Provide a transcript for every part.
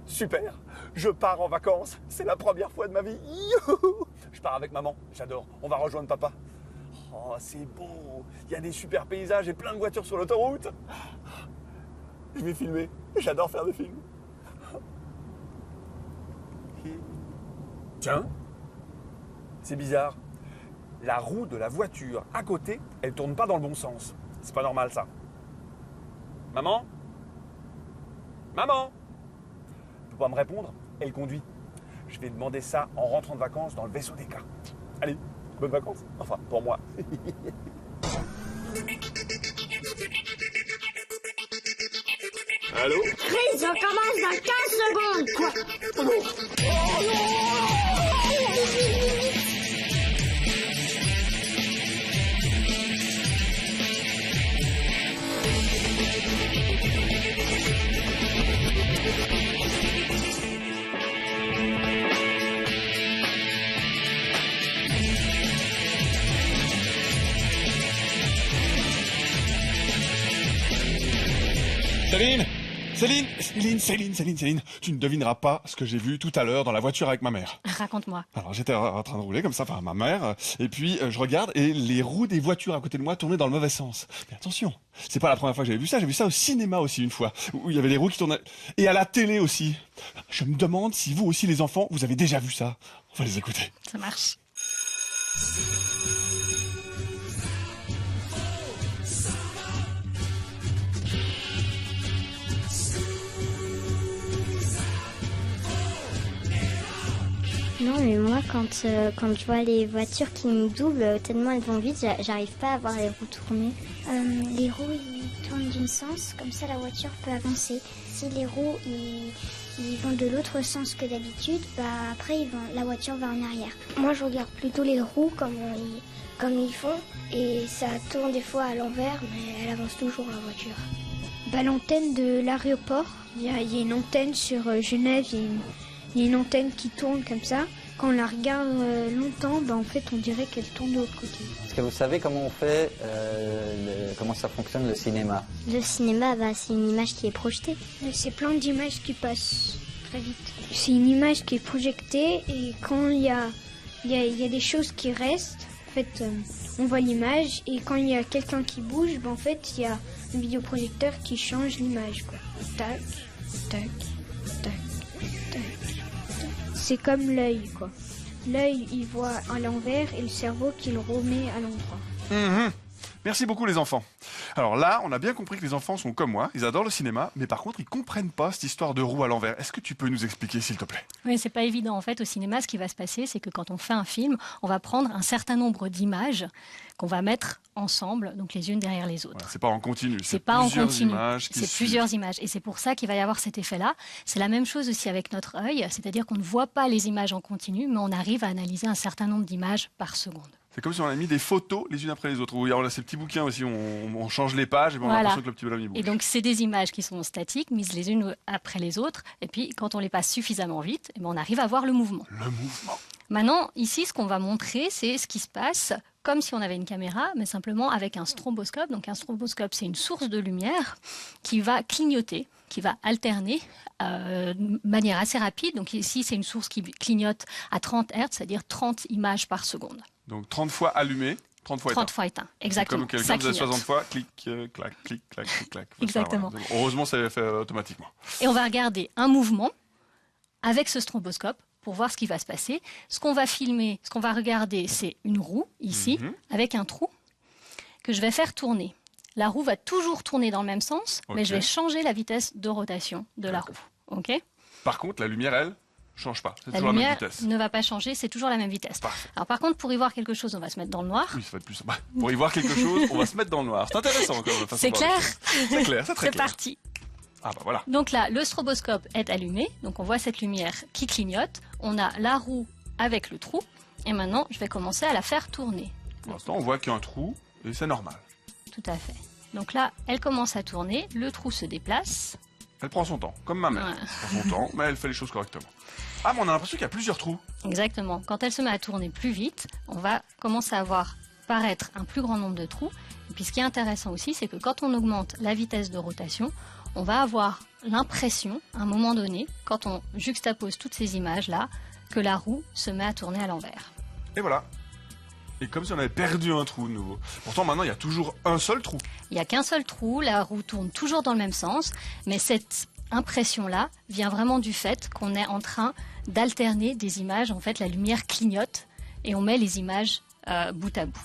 Super, je pars en vacances, c'est la première fois de ma vie. Youhou, je pars avec maman, j'adore, on va rejoindre papa. Oh, c'est beau, il y a des super paysages et plein de voitures sur l'autoroute. Je vais filmer, j'adore faire des films. Tiens, c'est bizarre. La roue de la voiture à côté, elle tourne pas dans le bon sens. C'est pas normal ça. Maman ? Maman ? Elle peut pas me répondre, elle conduit. Je vais demander ça en rentrant de vacances dans le vaisseau des cas. Allez, bonnes vacances. Enfin, pour moi. Allô ? Chris, on commence dans 15 secondes. Quoi ? Oh non ! Céline, tu ne devineras pas ce que j'ai vu tout à l'heure dans la voiture avec ma mère. Raconte-moi. Alors j'étais en train de rouler comme ça, enfin ma mère, et puis je regarde et les roues des voitures à côté de moi tournaient dans le mauvais sens. Mais attention, c'est pas la première fois que j'ai vu ça au cinéma aussi une fois, où il y avait les roues qui tournaient, et à la télé aussi. Je me demande si vous aussi les enfants, vous avez déjà vu ça. On va les écouter. Ça marche. Non, mais moi, quand je vois les voitures qui me doublent, tellement elles vont vite, j'arrive pas à voir les roues tourner. Les roues, ils tournent d'un sens, comme ça la voiture peut avancer. Si les roues, ils vont de l'autre sens que d'habitude, après, la voiture va en arrière. Moi, je regarde plutôt les roues comme ils font, et ça tourne des fois à l'envers, mais elle avance toujours, la voiture. L'antenne de l'aéroport, il y a une antenne sur Genève, il y a une antenne qui tourne comme ça. Quand on la regarde longtemps, en fait, on dirait qu'elle tourne de l'autre côté. Est-ce que vous savez comment on fait, comment ça fonctionne le cinéma? Le cinéma, c'est une image qui est projetée. C'est plein d'images qui passent très vite. C'est une image qui est projetée et quand il y a des choses qui restent, en fait, on voit l'image et quand il y a quelqu'un qui bouge, en fait, il y a un vidéoprojecteur qui change l'image, quoi. Tac, tac, tac, tac. C'est comme l'œil, quoi. L'œil, il voit à l'envers et le cerveau qui le remet à l'endroit. Merci beaucoup les enfants. Alors là, on a bien compris que les enfants sont comme moi, ils adorent le cinéma, mais par contre, ils comprennent pas cette histoire de roue à l'envers. Est-ce que tu peux nous expliquer, s'il te plaît? Oui, c'est pas évident. En fait, au cinéma, ce qui va se passer, c'est que quand on fait un film, on va prendre un certain nombre d'images qu'on va mettre ensemble, donc les unes derrière les autres. Voilà, c'est pas en continu, c'est pas en continu. C'est plusieurs images. Et c'est pour ça qu'il va y avoir cet effet-là. C'est la même chose aussi avec notre œil, c'est-à-dire qu'on ne voit pas les images en continu, mais on arrive à analyser un certain nombre d'images par seconde. C'est comme si on a mis des photos les unes après les autres. On a ces petits bouquins aussi, on change les pages et on a l'impression que le petit bonhomme il bouge. Et donc c'est des images qui sont statiques, mises les unes après les autres. Et puis quand on les passe suffisamment vite, on arrive à voir le mouvement. Le mouvement. Maintenant, ici, ce qu'on va montrer, c'est ce qui se passe comme si on avait une caméra, mais simplement avec un stroboscope. Donc un stroboscope, c'est une source de lumière qui va clignoter, qui va alterner de manière assez rapide. Donc ici, c'est une source qui clignote à 30 Hz, c'est-à-dire 30 images par seconde. Donc 30 fois allumé, 30 fois éteint. 30 fois éteint, exactement. Comme quelqu'un faisait 60 fois, clic, clac, clic, clac, clic, clac. Exactement. Voilà. Heureusement, ça fait automatiquement. Et on va regarder un mouvement avec ce stroboscope pour voir ce qui va se passer. Ce qu'on va filmer, ce qu'on va regarder, c'est une roue, ici, avec un trou, que je vais faire tourner. La roue va toujours tourner dans le même sens, mais je vais changer la vitesse de rotation de la roue. Okay. Par contre, la lumière, elle, change pas. C'est la toujours lumière la même vitesse. Ne va pas changer, c'est toujours la même vitesse. Parfait. Alors par contre, pour y voir quelque chose, on va se mettre dans le noir. Oui, ça va être plus sympa. Pour y voir quelque chose, on va se mettre dans le noir. C'est intéressant comme façon. C'est clair. C'est clair, c'est très clair. C'est parti. Ah bah voilà. Donc là, le stroboscope est allumé, donc on voit cette lumière qui clignote. On a la roue avec le trou, et maintenant, je vais commencer à la faire tourner. Pour l'instant, on voit qu'il y a un trou, et c'est normal. Tout à fait. Donc là, elle commence à tourner, le trou se déplace. Elle prend son temps, comme ma mère. Ouais. Elle prend son temps, mais elle fait les choses correctement. Ah, mais on a l'impression qu'il y a plusieurs trous. Exactement. Quand elle se met à tourner plus vite, on va commencer à voir paraître un plus grand nombre de trous. Et puis ce qui est intéressant aussi, c'est que quand on augmente la vitesse de rotation, on va avoir l'impression, à un moment donné, quand on juxtapose toutes ces images-là, que la roue se met à tourner à l'envers. Et voilà. Et comme si on avait perdu un trou de nouveau. Pourtant, maintenant, il y a toujours un seul trou. Il n'y a qu'un seul trou, la roue tourne toujours dans le même sens, mais cette impression-là vient vraiment du fait qu'on est en train d'alterner des images. En fait, la lumière clignote et on met les images bout à bout.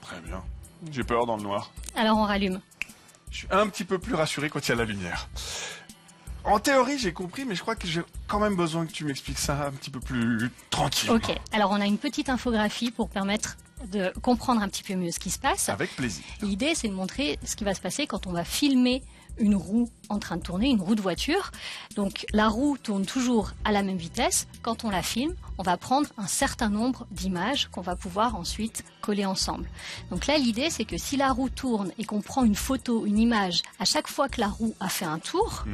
Très bien. J'ai peur dans le noir. Alors on rallume. Je suis un petit peu plus rassuré quand il y a la lumière. En théorie, j'ai compris, mais je crois que j'ai quand même besoin que tu m'expliques ça un petit peu plus tranquille. Ok, alors on a une petite infographie pour permettre de comprendre un petit peu mieux ce qui se passe. Avec plaisir. L'idée, c'est de montrer ce qui va se passer quand on va filmer une roue en train de tourner, une roue de voiture. Donc la roue tourne toujours à la même vitesse. Quand on la filme, on va prendre un certain nombre d'images qu'on va pouvoir ensuite coller ensemble. Donc là, l'idée, c'est que si la roue tourne et qu'on prend une photo, une image, à chaque fois que la roue a fait un tour,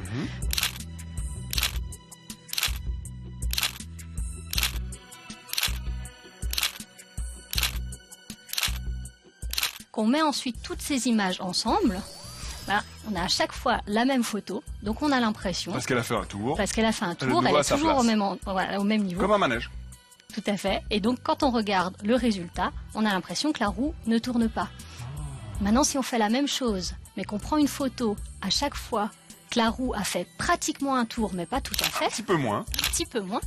qu'on met ensuite toutes ces images ensemble, on a à chaque fois la même photo, donc on a l'impression... Parce qu'elle a fait un tour. Parce qu'elle a fait un tour, elle est toujours au même niveau. Comme un manège. Tout à fait. Et donc quand on regarde le résultat, on a l'impression que la roue ne tourne pas. Maintenant, si on fait la même chose, mais qu'on prend une photo à chaque fois que la roue a fait pratiquement un tour, mais pas tout à fait... Un petit peu moins. Un petit peu moins.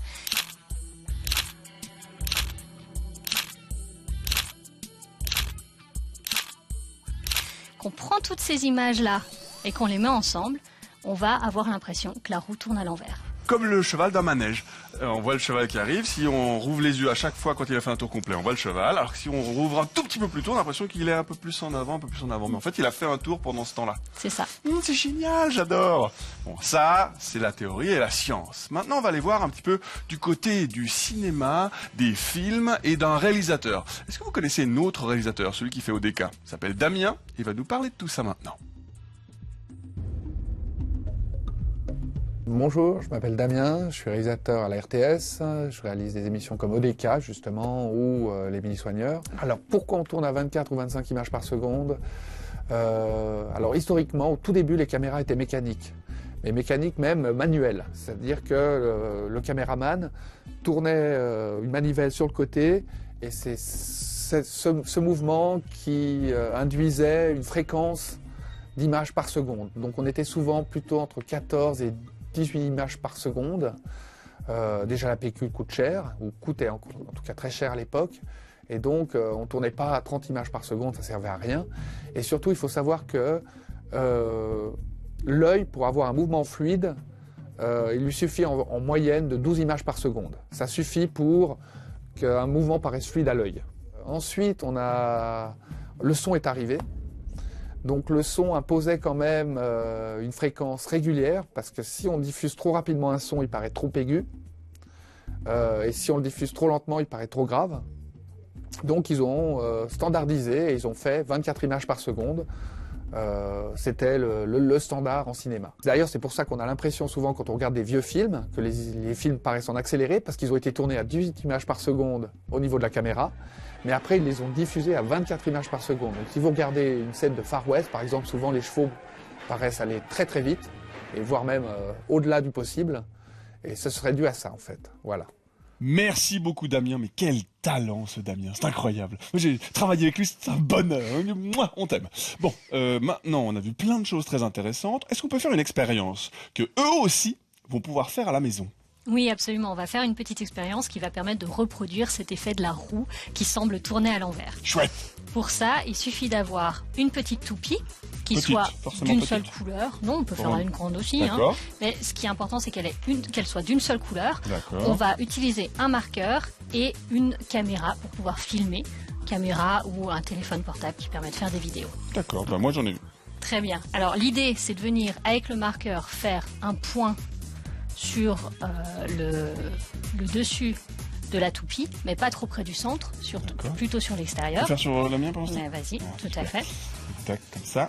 On prend toutes ces images-là et qu'on les met ensemble, on va avoir l'impression que la roue tourne à l'envers. Comme le cheval d'un manège. On voit le cheval qui arrive. Si on rouvre les yeux à chaque fois quand il a fait un tour complet, on voit le cheval. Alors que si on rouvre un tout petit peu plus tôt, on a l'impression qu'il est un peu plus en avant, un peu plus en avant. Mais en fait, il a fait un tour pendant ce temps-là. C'est ça. C'est génial, j'adore. Bon, ça, c'est la théorie et la science. Maintenant, on va aller voir un petit peu du côté du cinéma, des films et d'un réalisateur. Est-ce que vous connaissez un autre réalisateur, celui qui fait ODK? Il s'appelle Damien. Il va nous parler de tout ça maintenant. Bonjour, je m'appelle Damien, je suis réalisateur à la RTS, je réalise des émissions comme ODK justement ou Les Mini-Soigneurs. Alors pourquoi on tourne à 24 ou 25 images par seconde? Alors historiquement, au tout début, les caméras étaient mécaniques, mais mécaniques même manuelles, c'est-à-dire que le caméraman tournait une manivelle sur le côté et c'est ce mouvement qui induisait une fréquence d'images par seconde. Donc on était souvent plutôt entre 14 et 18 images par seconde. Déjà la pellicule coûte cher, ou coûtait en tout cas très cher à l'époque, et donc on ne tournait pas à 30 images par seconde, ça ne servait à rien. Et surtout, il faut savoir que l'œil, pour avoir un mouvement fluide, il lui suffit en moyenne de 12 images par seconde. Ça suffit pour qu'un mouvement paraisse fluide à l'œil. Ensuite, le son est arrivé. Donc le son imposait quand même une fréquence régulière, parce que si on diffuse trop rapidement un son, il paraît trop aigu. Et si on le diffuse trop lentement, il paraît trop grave. Donc ils ont standardisé et ils ont fait 24 images par seconde. C'était le standard en cinéma. D'ailleurs, c'est pour ça qu'on a l'impression souvent, quand on regarde des vieux films, que les films paraissent en accéléré, parce qu'ils ont été tournés à 18 images par seconde au niveau de la caméra. Mais après, ils les ont diffusés à 24 images par seconde. Donc si vous regardez une scène de Far West, par exemple, souvent les chevaux paraissent aller très très vite, et voire même au-delà du possible. Et ce serait dû à ça, en fait. Voilà. Merci beaucoup, Damien. Mais quel talent, ce Damien. C'est incroyable. J'ai travaillé avec lui, c'est un bonheur. Moi, on t'aime. Bon, maintenant, on a vu plein de choses très intéressantes. Est-ce qu'on peut faire une expérience que eux aussi vont pouvoir faire à la maison? Oui, absolument. On va faire une petite expérience qui va permettre de reproduire cet effet de la roue qui semble tourner à l'envers. Chouette. Pour ça, il suffit d'avoir une petite toupie qui soit d'une seule couleur. Non, on peut faire une grande aussi. D'accord. Mais ce qui est important, c'est qu'elle soit d'une seule couleur. D'accord. On va utiliser un marqueur et une caméra pour pouvoir filmer. Caméra ou un téléphone portable qui permet de faire des vidéos. D'accord, ben moi j'en ai une. Très bien. Alors l'idée, c'est de venir avec le marqueur faire un point sur le dessus de la toupie, mais pas trop près du centre, plutôt sur l'extérieur. Tu peux faire sur la mienne pour l'instant? Vas-y, tout à fait. Tac, comme ça.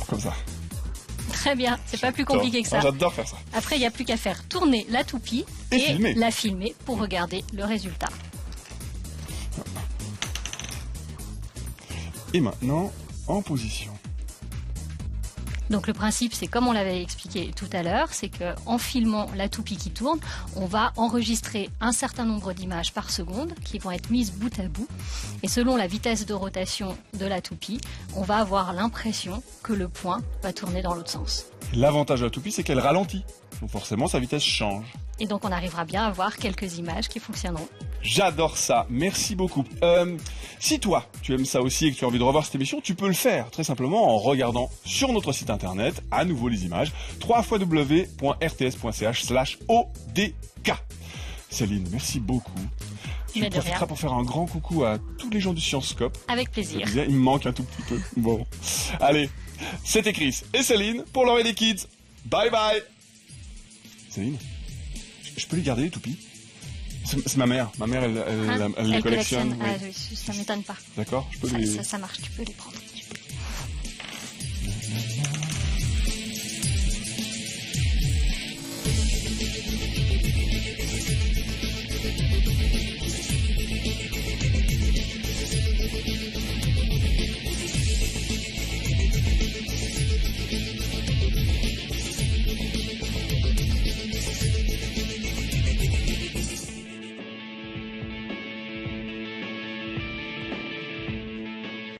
Comme ça. Très bien, c'est pas plus compliqué que ça. J'adore faire ça. Après, il n'y a plus qu'à faire tourner la toupie et la filmer pour regarder le résultat. Et maintenant, en position. Donc le principe, c'est comme on l'avait expliqué tout à l'heure, c'est qu'en filmant la toupie qui tourne, on va enregistrer un certain nombre d'images par seconde qui vont être mises bout à bout. Et selon la vitesse de rotation de la toupie, on va avoir l'impression que le point va tourner dans l'autre sens. L'avantage de la toupie, c'est qu'elle ralentit. Donc forcément, sa vitesse change. Et donc on arrivera bien à voir quelques images qui fonctionneront. J'adore ça, merci beaucoup. Si toi, tu aimes ça aussi et que tu as envie de revoir cette émission, tu peux le faire très simplement en regardant sur notre site internet, à nouveau les images, www.rts.ch/odk. Céline, merci beaucoup. Tu profiteras pour faire un grand coucou à tous les gens du Sciencescope. Avec plaisir. Il me manque un tout petit peu. Bon, allez, c'était Chris et Céline pour l'Oreille des Kids. Bye bye. Céline, je peux les garder les toupies? C'est ma mère. Ma mère, elle les collectionne. Oui. Ah, oui, ça m'étonne pas. D'accord, ça marche, tu peux les prendre.